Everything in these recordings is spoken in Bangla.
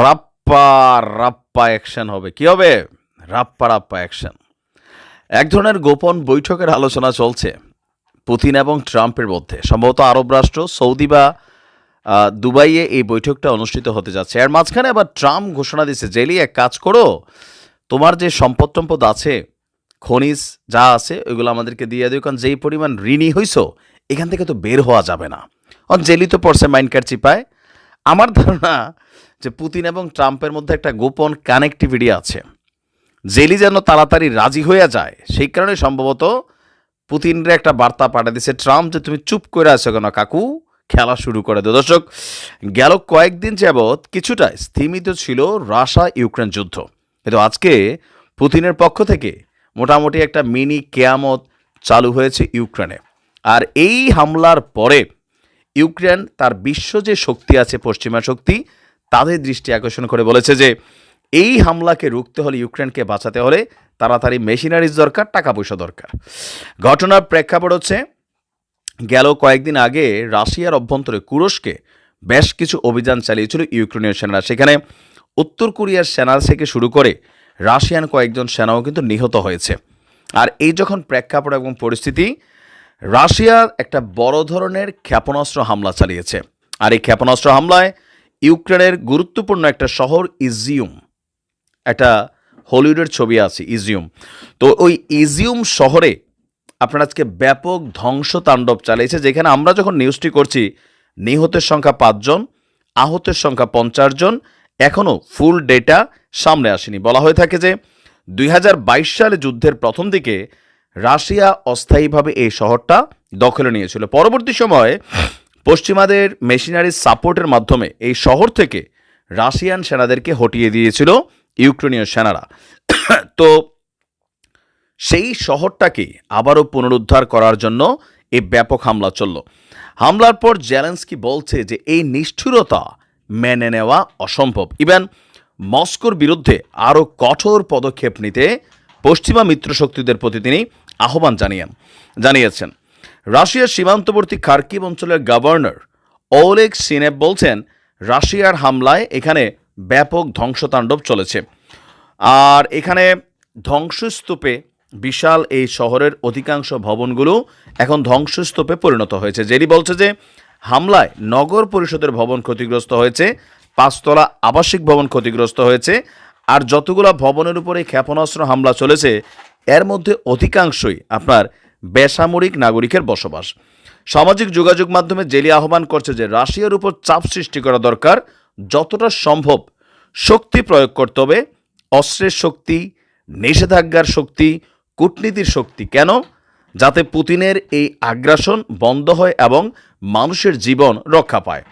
রাপ্পা রাপ্পা অ্যাকশন হবে। কি হবে? রাপ্পা রাপ্পা অ্যাকশন। এক ধরনের গোপন বৈঠকের আলোচনা চলছে পুতিন এবং ট্রাম্পের মধ্যে। সম্ভবত আরব রাষ্ট্র সৌদি বা দুবাইয়ে এই বৈঠকটা অনুষ্ঠিত হতে যাচ্ছে। এর মাঝখানে আবার ট্রাম্প ঘোষণা দিচ্ছে, জেলি এক কাজ করো, তোমার যে সম্পদ টম্পদ আছে, খনিজ যা আছে ওইগুলো আমাদেরকে দিয়ে দিও, কারণ যেই পরিমাণ ঋণী হইছো এখান থেকে তো বের হওয়া যাবে না। জেলি তো পড়ছে মাইনকার চিপায়। আমার ধারণা যে পুতিন এবং ট্রাম্পের মধ্যে একটা গোপন কানেক্টিভিটি আছে। জেলি যেন তাড়াতাড়ি রাজি হয়ে যায়, সেই কারণে সম্ভবত পুতিনরে একটা বার্তা পাঠিয়ে দিচ্ছে ট্রাম্প যে তুমি চুপ করে আছো কেন কাকু, খেলা শুরু করে দেয়। দর্শক, গেল কয়েকদিন যাবৎ কিছুটা স্থিমিত ছিল রাশিয়া ইউক্রেন যুদ্ধ, কিন্তু আজকে পুতিনের পক্ষ থেকে মোটামুটি একটা মিনি কেয়ামত চালু হয়েছে ইউক্রেনে। আর এই হামলার পরে ইউক্রেন তার বিশ্ব যে শক্তি আছে, পশ্চিমা শক্তি, তাদের দৃষ্টি আকর্ষণ করে বলেছে যে এই হামলাকে রুখতে হলে, ইউক্রেনকে বাঁচাতে হলে তাড়াতাড়ি মেশিনারিজ দরকার, টাকা পয়সা দরকার। ঘটনার প্রেক্ষাপট হচ্ছে, গেল কয়েকদিন আগে রাশিয়ার অভ্যন্তরে কুরস্কে বেশ কিছু অভিযান চালিয়েছিল ইউক্রেনীয় সেনারা। সেখানে উত্তর কোরিয়ার সেনা থেকে শুরু করে রাশিয়ান কয়েকজন সেনাও কিন্তু নিহত হয়েছে। আর এই যখন প্রেক্ষাপট এবং পরিস্থিতি, রাশিয়া একটা বড় ধরনের ক্ষেপণাস্ত্র হামলা চালিয়েছে। আর এই ক্ষেপণাস্ত্র হামলায় ইউক্রেনের গুরুত্বপূর্ণ একটা শহর ইজিউম, একটা হলিউডের ছবি আছে ইজিউম, তো ওই ইজিউম শহরে আপনার আজকে ব্যাপক ধ্বংসতাণ্ডব চালিয়েছে। যেখানে আমরা যখন নিউজটি করছি নিহতের সংখ্যা 5 জন, আহতের সংখ্যা 50 জন, এখনও ফুল ডেটা সামনে আসেনি। বলা হয়ে থাকে যে 2022 সালে যুদ্ধের প্রথম দিকে রাশিয়া অস্থায়ীভাবে এই শহরটা দখলে নিয়েছিল। পরবর্তী সময়ে পশ্চিমাদের মেশিনারি সাপোর্টের মাধ্যমে এই শহর থেকে রাশিয়ান সেনাদেরকে হটিয়ে দিয়েছিল ইউক্রেনীয় সেনারা। তো সেই শহরটাকে আবারও পুনরুদ্ধার করার জন্য এই ব্যাপক হামলা চলল। হামলার পর জেলেন্সকি বলছে যে এই নিষ্ঠুরতা মেনে নেওয়া অসম্ভব। ইভেন মস্কোর বিরুদ্ধে আরও কঠোর পদক্ষেপ নিতে পশ্চিমা মিত্রশক্তিদের প্রতি তিনি আহ্বান জানিয়েছেন। রাশিয়ার সীমান্তবর্তী খার্কিভ অঞ্চলের গভর্নর ওলেগ সিনেভ বলছেন, রাশিয়ার হামলায় এখানে ব্যাপক ধ্বংসতাণ্ডব চলেছে। আর এখানে ধ্বংসস্তূপে, বিশাল এই শহরের অধিকাংশ ভবনগুলো এখন ধ্বংসস্তূপে পরিণত হয়েছে। জেরি বলছে যে হামলায় নগর পরিষদের ভবন ক্ষতিগ্রস্ত হয়েছে, 5 তলা আবাসিক ভবন ক্ষতিগ্রস্ত হয়েছে। আর যতগুলো ভবনের উপরে ক্ষেপণাস্ত্র হামলা চলেছে এর মধ্যে অধিকাংশই আপনার বেসামরিক নাগরিকের বসবাস। সামাজিক যোগাযোগ মাধ্যমে জেলি আহ্বান করছে যে রাশিয়ার উপর চাপ সৃষ্টি করা দরকার, যতটা সম্ভব শক্তি প্রয়োগ করতে হবে। অস্ত্রের শক্তি, নিষেধাজ্ঞার শক্তি, কূটনীতির শক্তি। কেন? যাতে পুতিনের এই আগ্রাসন বন্ধ হয় এবং মানুষের জীবন রক্ষা পায়।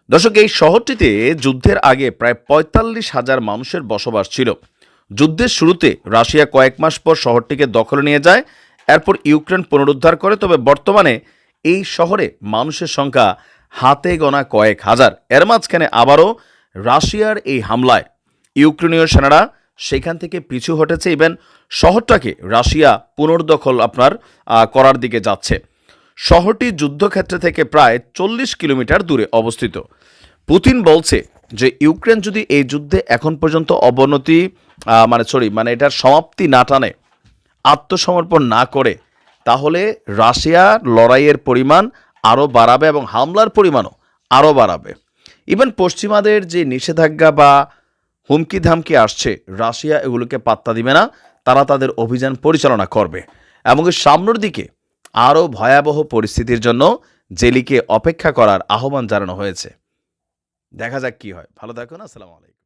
দর্শক, এই শহরটিতে যুদ্ধের আগে প্রায় 45,000 মানুষের বসবাস ছিল। যুদ্ধের শুরুতে রাশিয়া কয়েক মাস পর শহরটিকে দখলে নিয়ে যায়, এরপর ইউক্রেন পুনরুদ্ধার করে। তবে বর্তমানে এই শহরে মানুষের সংখ্যা হাতে গোনা কয়েক হাজার। এর মাঝখানে আবারও রাশিয়ার এই হামলায় ইউক্রেনীয় সেনারা সেখান থেকে পিছু হটেছে। ইভেন শহরটাকে রাশিয়া পুনর্দখল করার দিকে যাচ্ছে। শহরটি যুদ্ধক্ষেত্র থেকে প্রায় 40 কিলোমিটার দূরে অবস্থিত। পুতিন বলছে যে ইউক্রেন যদি এই যুদ্ধে এখন পর্যন্ত এটার সমাপ্তি না টানে, আত্মসমর্পণ না করে, তাহলে রাশিয়ার লড়াইয়ের পরিমাণ আরও বাড়াবে এবং হামলার পরিমাণও আরও বাড়াবে। ইভেন পশ্চিমাদের যে নিষেধাজ্ঞা বা হুমকি ধামকি আসছে, রাশিয়া এগুলোকে পাত্তা দিবে না, তারা তাদের অভিযান পরিচালনা করবে। এমনকি সামনের দিকে আরও ভয়াবহ পরিস্থিতির জন্য জেলিকে অপেক্ষা করার আহ্বান জানানো হয়েছে। দেখা যাক কি হয়। ভালো থাকুন। আসসালামু আলাইকুম।